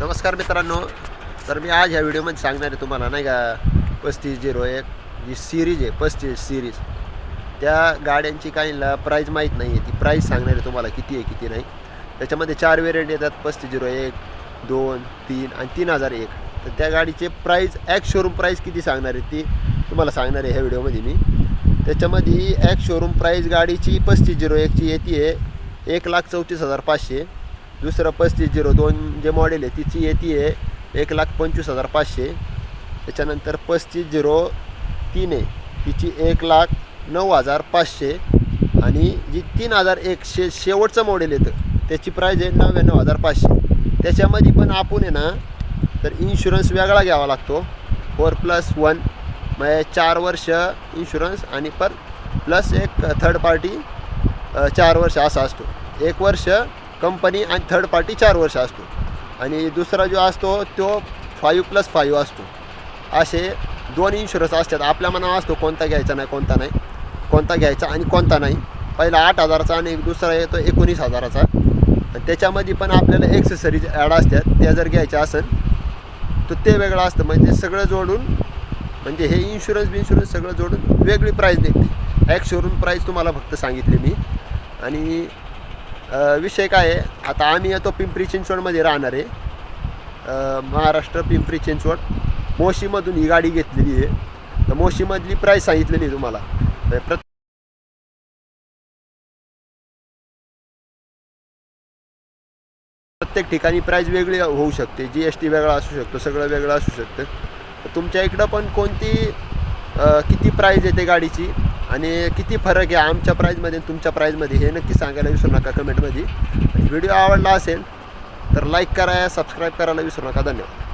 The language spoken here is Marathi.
नमस्कार मित्रांनो, तर मी आज ह्या व्हिडिओमध्ये सांगणार आहे तुम्हाला नाही का 3501 जी सिरीज आहे 35 सिरीज त्या गाड्यांची काहींना प्राईस माहीत नाही आहे. ती प्राईस सांगणार आहे तुम्हाला किती आहे किती नाही. त्याच्यामध्ये 4 वेरियंट येतात 3501, 2, 3 आणि 3001. तर त्या गाडीचे प्राईस ॲक्स शोरूम प्राईस किती सांगणार आहे ती तुम्हाला सांगणार आहे ह्या व्हिडिओमध्ये मी. त्याच्यामध्ये ॲक्स शोरूम प्राईस गाडीची 3501ची येते आहे 1,34,500. दुसरं 3502 जे मॉडेल आहे तिची येते आहे 1,25,500. त्याच्यानंतर 3503 आहे तिची 1,09,500. आणि जी 3001 शेवटचं मॉडेल येतं त्याची प्राईज आहे 99,500. त्याच्यामध्ये पण आपण आहे ना तर इन्शुरन्स वेगळा घ्यावा लागतो 4+1 म्हणजे 4 वर्ष इन्शुरन्स आणि प्लस एक थर्ड पार्टी 4 वर्ष असा असतो. 1 वर्ष कंपनी आणि थर्ड पार्टी 4 वर्ष असतो. आणि दुसरा जो असतो तो 5+5 असतो. असे 2 इन्शुरन्स असतात. आपल्या मनावर असतो कोणता घ्यायचा नाही कोणता नाही, कोणता घ्यायचा आणि कोणता नाही. पहिला 8,000चा आणि दुसरा येतो 19,000चा. आणि त्याच्यामध्ये पण आपल्याला एक्सेसरीज ॲड असतात. त्या जर घ्यायच्या असेल तर ते वेगळं असतं. म्हणजे सगळं जोडून म्हणजे हे इन्शुरन्स सगळं जोडून वेगळी प्राईस निघते. ॲक्स शोरूम प्राईस तुम्हाला फक्त सांगितली मी. आणि विषय काय आहे, आता आम्ही येतो पिंपरी चिंचवडमध्ये राहणार आहे. महाराष्ट्र पिंपरी चिंचवड मोशीमधून ही गाडी घेतलेली आहे. तर मोशीमधली प्राईस सांगितलेली आहे तुम्हाला. प्रत्येक ठिकाणी प्राईस वेगळी होऊ शकते. GST वेगळा असू शकतो, सगळं वेगळं असू शकतं. तर तुमच्या इकडं पण कोणती किती प्राईज येते गाडीची आणि किती फरक आहे आमच्या प्राईजमध्ये आणि तुमच्या प्राईजमध्ये हे नक्की सांगायला विसरू नका कमेंटमध्ये. व्हिडिओ आवडला असेल तर लाईक करा, सबस्क्राईब करायला विसरू नका. धन्यवाद.